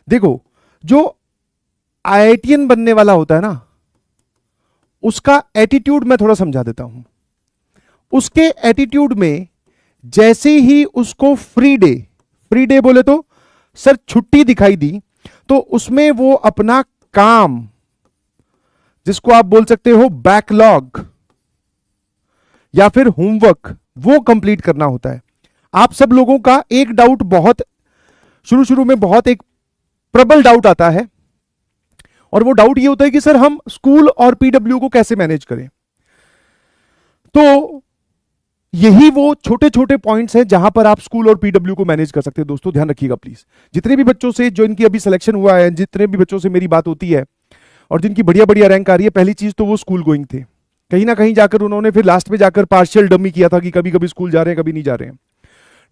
देखो, जो आईआईटीएन बनने वाला होता है ना, उसका एटीट्यूड मैं थोड़ा समझा देता हूं। उसके एटीट्यूड में जैसे ही उसको फ्री डे बोले तो सर छुट्टी दिखाई दी, तो उसमें वो अपना काम, जिसको आप बोल सकते हो बैकलॉग या फिर होमवर्क, वो कंप्लीट करना होता है। आप सब लोगों का एक डाउट, बहुत शुरू शुरू में बहुत एक प्रबल डाउट आता है, और वो डाउट ये होता है कि सर हम स्कूल और पीडब्ल्यू को कैसे मैनेज करें। तो यही वो छोटे छोटे पॉइंट्स हैं जहां पर आप स्कूल और पीडब्ल्यू को मैनेज कर सकते हैं। दोस्तों ध्यान रखिएगा प्लीज। जितने भी बच्चों से जो इनकी अभी सिलेक्शन हुआ है, जितने भी बच्चों से मेरी बात होती है और जिनकी बढ़िया बढ़िया रैंक आ रही है, पहली चीज तो वो स्कूल गोइंग थे। कहीं ना कहीं जाकर उन्होंने फिर लास्ट में जाकर पार्शियल डमी किया था कि कभी कभी स्कूल जा रहे हैं, कभी नहीं जा रहे हैं,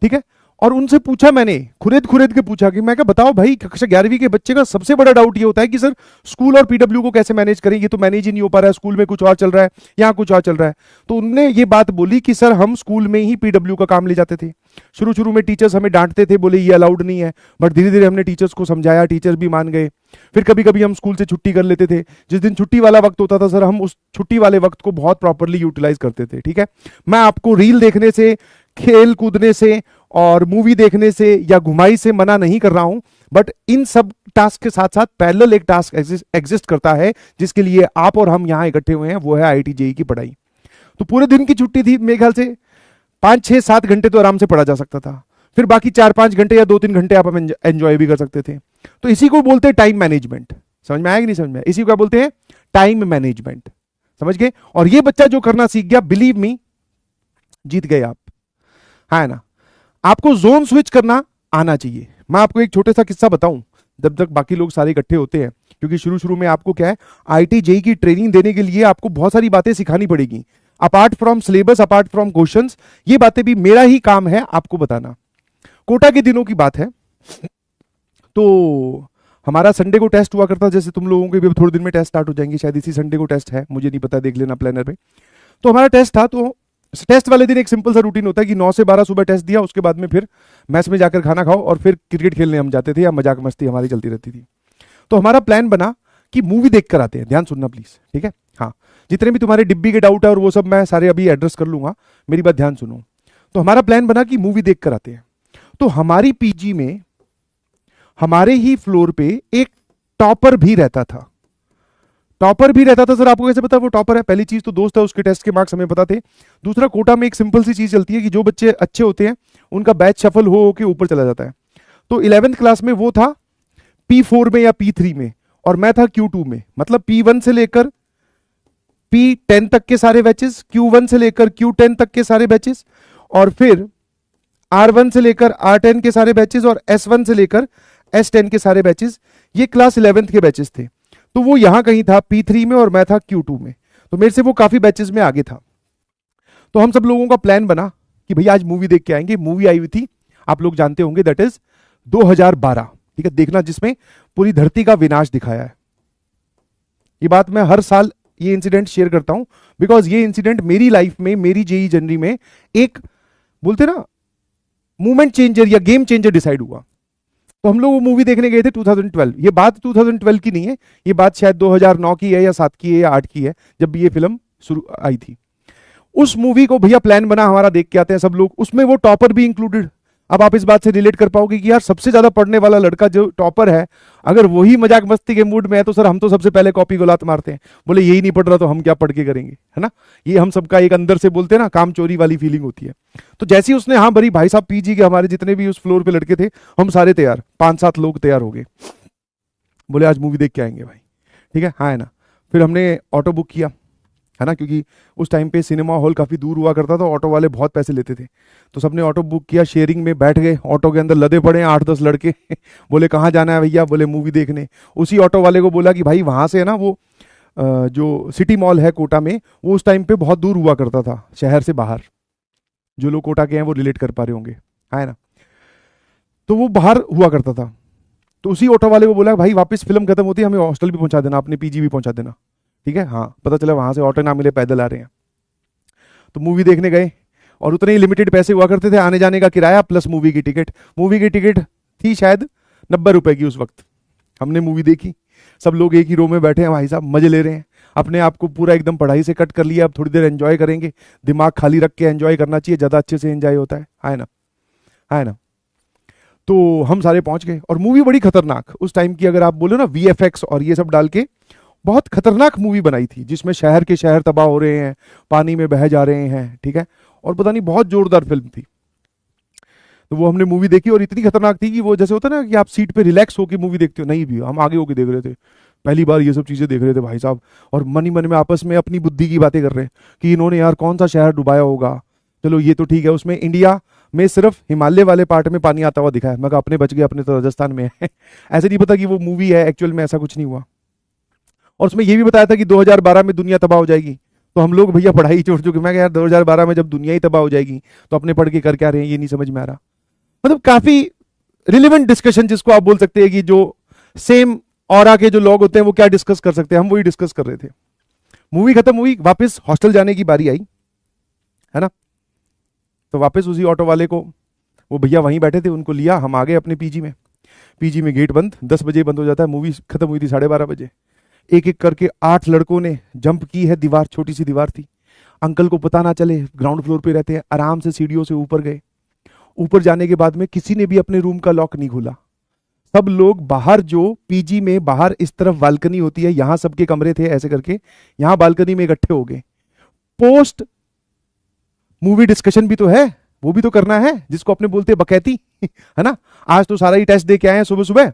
ठीक है। और उनसे पूछा मैंने, खुरेद के पूछा कि मैं क्या बताओ भाई, कक्षा 11वीं के बच्चे का सबसे बड़ा डाउट ये होता है कि सर स्कूल और पीडब्ल्यू को कैसे मैनेज करें, ये तो मैनेज ही नहीं हो पा रहा है, स्कूल में कुछ और चल रहा है, यहाँ कुछ और चल रहा है। तो उनने ये बात बोली कि सर हम स्कूल में ही पीडब्ल्यू का काम ले जाते थे। शुरू शुरू में टीचर्स हमें डांटते थे, बोले ये अलाउड नहीं है, बट धीरे धीरे हमने टीचर्स को समझाया, टीचर्स भी मान गए। फिर कभी कभी हम स्कूल से छुट्टी कर लेते थे। जिस दिन छुट्टी वाला वक्त होता था सर, हम उस छुट्टी वाले वक्त को बहुत प्रॉपरली यूटिलाइज करते थे, ठीक है। मैं आपको रील देखने से, खेल कूदने से और मूवी देखने से या घुमाई से मना नहीं कर रहा हूं, बट इन सब टास्क के साथ साथ पैरेलल एक टास्क एग्जिस्ट करता है जिसके लिए आप और हम यहां इकट्ठे हुए हैं, वो है आईआईटी जेईई की पढ़ाई। तो पूरे दिन की छुट्टी थी, मेरे ख्याल से 5 6 7 घंटे तो आराम से पढ़ा जा सकता था, फिर बाकी 4 5 घंटे या 2 3 घंटे आप एंजॉय भी कर सकते थे। तो इसी को बोलते हैं टाइम मैनेजमेंट। समझ में आया कि नहीं समझ में आया? इसी को क्या बोलते हैं? Time management. समझ गए? और ये बच्चा जो करना सीख गया, बिलीव मी, जीत गए आप, है ना। आपको जोन स्विच करना आना चाहिए। मैं आपको एक छोटा सा किस्सा बताऊं, जब तक बाकी लोग सारे इकट्ठे होते हैं, क्योंकि शुरू शुरू में आपको क्या है, आईआईटी जेईई की ट्रेनिंग देने के लिए आपको बहुत सारी बातें सिखानी पड़ेगी, apart from syllabus, apart from questions. ये बातें भी मेरा ही काम है आपको बताना। कोटा के दिनों की बात है, तो हमारा संडे को टेस्ट हुआ करता, जैसे तुम लोगों के भी थोड़े दिन में टेस्ट स्टार्ट हो जाएंगे, शायद इसी संडे को टेस्ट है, मुझे नहीं पता, देख लेना प्लानर में। तो हमारा टेस्ट था, तो टेस्ट वाले दिन एक सिंपल सा रूटीन होता है कि 9 से 12 सुबह टेस्ट दिया, उसके बाद में फिर मैस में जाकर खाना खाओ और फिर क्रिकेट खेलने हम जाते थे, या मजाक मस्ती हमारी चलती रहती थी। तो हमारा प्लान बना कि मूवी देख कर आते हैं। ध्यान सुनना प्लीज, ठीक है। हाँ, जितने भी तुम्हारे डिब्बी के डाउट है और वो सब मैं सारे अभी एड्रेस कर लूंगा, मेरी बात ध्यान सुनो। तो हमारा प्लान बना कि मूवी देख कर आते हैं। तो हमारी पीजी में हमारे ही फ्लोर पे एक टॉपर भी रहता था। टॉपर भी रहता था सर, आपको कैसे पता वो टॉपर है? पहली चीज तो दोस्त है, उसके टेस्ट के मार्क्स हमें पता थे। दूसरा, कोटा में एक सिंपल सी चीज चलती है कि जो बच्चे अच्छे होते हैं उनका बैच शफल हो के ऊपर चला जाता है। तो 11th क्लास में वो था P4 में या P3 में, और मैं था Q2 में। मतलब P1 से लेकर P10 तक के सारे बैचेस, Q1 से लेकर Q10 तक के सारे बैचेस, और फिर R1 से लेकर R10 के सारे बैचेस, और S1 से लेकर S10 के सारे बैचेस। ये क्लास 11th के बैचेस थे। तो वो यहां कहीं था P3 में और मैं था Q2 में, तो मेरे से वो काफी बैचेस में आगे था। तो हम सब लोगों का प्लान बना कि भैया आज मूवी देख के आएंगे। मूवी आई हुई थी, आप लोग जानते होंगे, दैट इज 2012, ठीक है, देखना, जिसमें पूरी धरती का विनाश दिखाया है। ये बात मैं हर साल ये इंसिडेंट शेयर करता हूं, बिकॉज ये इंसिडेंट मेरी लाइफ में, मेरी जेईई जर्नी में एक, बोलते ना, मूवमेंट चेंजर या गेम चेंजर डिसाइड हुआ। तो हम लोग वो मूवी देखने गए थे 2012। ये बात 2012 की नहीं है, ये बात शायद 2009 की है या 7 की है या 8 की है, जब ये फिल्म शुरू आई थी। उस मूवी को भैया प्लान बना हमारा, देख के आते हैं सब लोग, उसमें वो टॉपर भी इंक्लूडेड। अब आप इस बात से रिलेट कर पाओगे कि यार सबसे ज्यादा पढ़ने वाला लड़का जो टॉपर है, अगर वही मजाक मस्ती के मूड में है, तो सर हम तो सबसे पहले कॉपी को लात मारते हैं, बोले यही नहीं पढ़ रहा तो हम क्या पढ़ के करेंगे, है ना। ये हम सबका एक अंदर से, बोलते हैं ना, काम चोरी वाली फीलिंग होती है। तो जैसे ही उसने हाँ भरी, भाई साहब पीजी के हमारे जितने भी उस फ्लोर पे लड़के थे, हम सारे तैयार, 5 7 लोग तैयार हो गए, बोले आज मूवी देख के आएंगे भाई, ठीक है, हाँ है ना। फिर हमने ऑटो बुक किया, है ना, क्योंकि उस टाइम पे सिनेमा हॉल काफ़ी दूर हुआ करता था, ऑटो वाले बहुत पैसे लेते थे। तो सबने ऑटो बुक किया, शेयरिंग में बैठ गए, ऑटो के अंदर लदे पड़े हैं 8 10 लड़के बोले कहाँ जाना है भैया? बोले मूवी देखने। उसी ऑटो वाले को बोला कि भाई वहाँ से है ना, वो जो सिटी मॉल है कोटा में, वो उस टाइम पे बहुत दूर हुआ करता था शहर से बाहर। जो लोग कोटा के हैं वो रिलेट कर पा रहे होंगे, है ना। तो वो बाहर हुआ करता था। तो उसी ऑटो वाले को बोला भाई वापस फिल्म खत्म होती है, हमें हॉस्टल भी पहुंचा देना, अपने पीजी भी पहुंचा देना, ठीक है। हाँ, पता चला वहां से ऑटो ना मिले, पैदल आ रहे हैं। तो मूवी देखने गए, और उतने ही लिमिटेड पैसे हुआ करते थे, आने जाने का किराया प्लस मूवी की टिकट। मूवी की टिकट थी शायद 90 रुपए की उस वक्त, हमने मूवी देखी, सब लोग एक ही रो में बैठे हैं भाई साहब, मजे ले रहे हैं, अपने आप को पूरा एकदम पढ़ाई से कट कर लिया, अब थोड़ी देर एंजॉय करेंगे, दिमाग खाली रख के एंजॉय करना चाहिए, ज्यादा अच्छे से एंजॉय होता है ना, है ना। तो हम सारे पहुंच गए और मूवी बड़ी खतरनाक उस टाइम की, अगर आप बोलो ना वीएफएक्स और ये सब डाल के बहुत खतरनाक मूवी बनाई थी, जिसमें शहर के शहर तबाह हो रहे हैं, पानी में बह जा रहे हैं, ठीक है, और पता नहीं बहुत जोरदार फिल्म थी। तो वो हमने मूवी देखी और इतनी खतरनाक थी कि वो जैसे होता है ना कि आप सीट पे रिलैक्स होकर मूवी देखते हो, नहीं भी हम आगे होके देख रहे थे, पहली बार ये सब चीजें देख रहे थे भाई साहब, और मन ही मन में आपस में अपनी बुद्धि की बातें कर रहे हैं कि इन्होंने यार कौन सा शहर डुबाया होगा, चलो ये तो ठीक है, उसमें इंडिया में सिर्फ हिमालय वाले पार्ट में पानी आता हुआ दिखा है, मगर अपने बच गए, अपने तो राजस्थान में है ऐसे नहीं पता कि वो मूवी है, एक्चुअल में ऐसा कुछ नहीं हुआ। और उसमें ये भी बताया था कि 2012 में दुनिया तबाह हो जाएगी, तो हम लोग भैया पढ़ाई छोड़ चुके, मैं यार 2012 में जब दुनिया ही तबाह हो जाएगी तो अपने पढ़ के कर क्या रहे हैं, ये नहीं समझ में आ रहा। मतलब काफी रिलेवेंट डिस्कशन जिसको आप बोल सकते हैं कि जो सेम ऑरा के जो लोग होते हैं वो क्या डिस्कस कर सकते हैं, हम वही डिस्कस कर रहे थे। मूवी खत्म हुई, वापस हॉस्टल जाने की बारी आई, है ना। तो वापस उसी ऑटो वाले को, वो भैया वहीं बैठे थे, उनको लिया, हम आ गए अपने पीजी में। पीजी में गेट बंद, 10 बजे बंद हो जाता है, मूवी खत्म हुई थी 12:30 बजे। एक एक करके 8 लड़कों ने जंप की है दीवार, छोटी सी दीवार थी, अंकल को पता ना चले, ग्राउंड फ्लोर पे रहते हैं, आराम से सीढ़ियों से ऊपर गए। ऊपर जाने के बाद में किसी ने भी अपने रूम का लॉक नहीं खोला, सब लोग बाहर, जो पीजी में बाहर इस तरफ बालकनी होती है, यहां सबके कमरे थे ऐसे करके, यहां बालकनी में इकट्ठे हो गए। पोस्ट मूवी डिस्कशन भी तो है, वो भी तो करना है, जिसको अपने बोलते हैं बकैती है ना। आज तो सारा ही टेस्ट दे के आए हैं सुबह सुबह,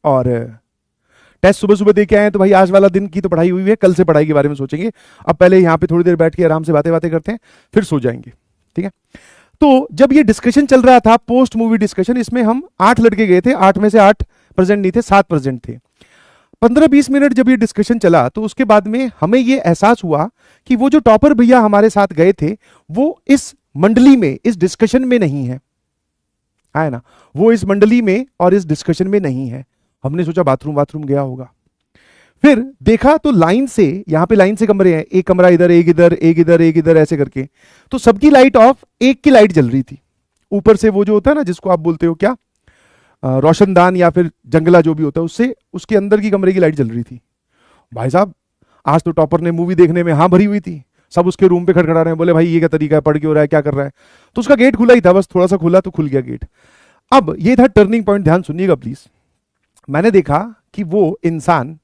और टेस्ट सुबह सुबह दे के आए हैं, तो भाई आज वाला दिन की तो पढ़ाई हुई है, कल से पढ़ाई के बारे में सोचेंगे। अब पहले यहाँ पे थोड़ी देर बैठ के आराम से बातें बातें करते हैं, फिर सो जाएंगे, ठीक है। तो जब ये डिस्कशन चल रहा था, पोस्ट मूवी डिस्कशन, इसमें हम 8 लड़के गए थे, 8 में से 8 प्रेजेंट नहीं थे, 7 प्रेजेंट थे। 15-20 मिनट जब ये डिस्कशन चला, तो उसके बाद में हमें ये एहसास हुआ कि वो जो टॉपर भैया हमारे साथ गए थे, वो इस मंडली में, इस डिस्कशन में नहीं है ना, वो इस मंडली में और इस डिस्कशन में नहीं है। हमने सोचा बाथरूम गया होगा, फिर देखा तो लाइन से, यहां पे लाइन से कमरे हैं, एक कमरा इधर, एक इधर, एक इधर, एक इधर, ऐसे करके, तो सबकी लाइट ऑफ, एक की लाइट जल रही थी ऊपर से, वो जो होता है ना जिसको आप बोलते हो क्या, रोशनदान या फिर जंगला जो भी होता है, उससे उसके अंदर की कमरे की लाइट जल रही थी। भाई साहब आज तो टॉपर ने मूवी देखने में हाँ भरी हुई थी, सब उसके रूम पे खड़खड़ा रहे हैं, बोले भाई ये क्या तरीका है, पढ़ क्यों रहा है, क्या कर रहा है। तो उसका गेट खुला ही था, बस थोड़ा सा खुला तो खुल गया गेट। अब ये था टर्निंग पॉइंट, ध्यान सुनिएगा प्लीज। मैंने देखा कि वो इंसान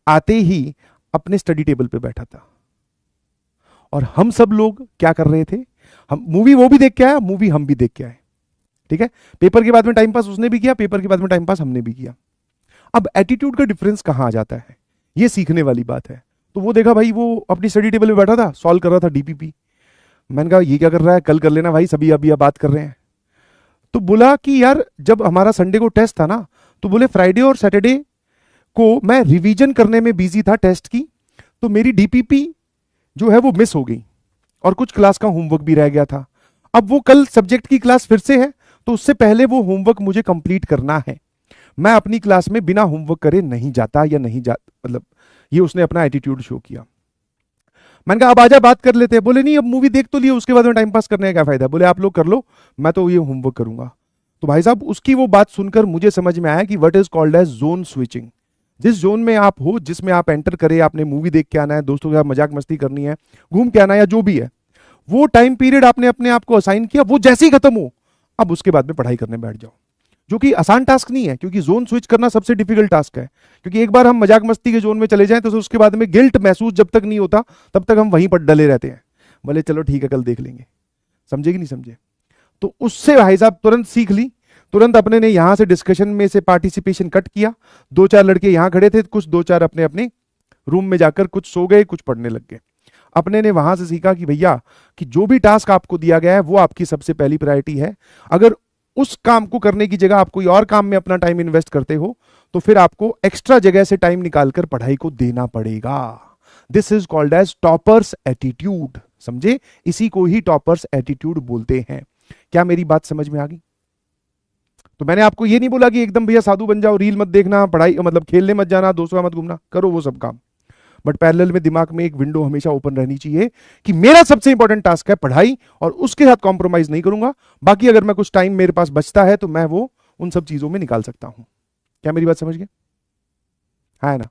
आते ही अपने स्टडी टेबल पे बैठा था, और हम सब लोग क्या कर रहे थे, हम मूवी वो भी देख के आया, मूवी हम भी देख के आए, ठीक है। पेपर के बाद में टाइम पास उसने भी किया, पेपर के बाद में टाइम पास हमने भी किया। अब एटीट्यूड का डिफरेंस कहां आ जाता है, ये सीखने वाली बात है। तो वो देखा भाई, वो अपनी स्टडी टेबल पे बैठा था, सॉल्व कर रहा था डीपीपी। मैंने कहा ये क्या कर रहा है, कल कर लेना भाई, सभी अभी अब बात कर रहे हैं। तो बोला कि यार जब हमारा संडे को टेस्ट था ना, तो बोले फ्राइडे और सैटरडे को मैं रिवीजन करने में बिजी था टेस्ट की, तो मेरी डीपीपी जो है वो मिस हो गई, और कुछ क्लास का होमवर्क भी रह गया था। अब वो कल सब्जेक्ट की क्लास फिर से है, तो उससे पहले वो होमवर्क मुझे कंप्लीट करना है। मैं अपनी क्लास में बिना होमवर्क करे नहीं जाता, या नहीं जा, मतलब ये उसने अपना एटीट्यूड शो किया। मैंने कहा अब आजा बात कर लेते हैं। बोले नहीं, अब मूवी देख तो लिए, उसके बाद में टाइम पास करने का क्या फायदा। बोले आप लोग कर लो, मैं तो ये होमवर्क करूंगा। तो भाई साहब उसकी वो बात सुनकर मुझे समझ में आया कि what is called as zone switching. जिस जोन में आप हो, जिसमें आप एंटर करें, आपने मूवी देख के आना है, दोस्तों के साथ मजाक मस्ती करनी है, घूम के आना है, या जो भी है, वो टाइम पीरियड आपने अपने आप को असाइन किया, वो जैसे ही खत्म हो, अब उसके बाद में पढ़ाई करने बैठ जाओ, जो कि आसान टास्क नहीं है, क्योंकि जोन स्विच करना सबसे डिफिकल्ट टास्क है। क्योंकि एक बार हम मजाक मस्ती के जोन में चले जाएं, तो उसके बाद में गिल्ट महसूस जब तक नहीं होता, तब तक हम वहीं पर डले रहते हैं, बोले चलो ठीक है कल देख लेंगे। समझे कि नहीं समझे। तो उससे भाई साहब तुरंत सीख ली, तुरंत अपने ने यहां से डिस्कशन में से पार्टिसिपेशन कट किया। 2-4 लड़के यहां खड़े थे, कुछ 2-4 अपने अपने रूम में जाकर कुछ सो गए, कुछ पढ़ने लग गए। अपने ने वहां से सीखा कि भैया कि जो भी टास्क आपको दिया गया है वो आपकी सबसे पहली प्रायोरिटी है। अगर उस काम को करने की जगह आप कोई और काम में अपना टाइम इन्वेस्ट करते हो, तो फिर आपको एक्स्ट्रा जगह से टाइम निकालकर पढ़ाई को देना पड़ेगा। This is called as toppers attitude. समझे, इसी को ही टॉपर्स एटीट्यूड बोलते हैं। क्या मेरी बात समझ में आ गई। तो मैंने आपको ये नहीं बोला कि एकदम भैया साधु बन जाओ, रील मत देखना, पढ़ाई मतलब खेलने मत जाना, दोस्तों मत घूमना, करो वो सब काम, बट पैरेलल में दिमाग में एक विंडो हमेशा ओपन रहनी चाहिए कि मेरा सबसे इंपॉर्टेंट टास्क है पढ़ाई, और उसके साथ कॉम्प्रोमाइज नहीं करूंगा। बाकी अगर मैं कुछ टाइम मेरे पास बचता है तो मैं वो उन सब चीजों में निकाल सकता हूं। क्या मेरी बात समझ गए। है ना।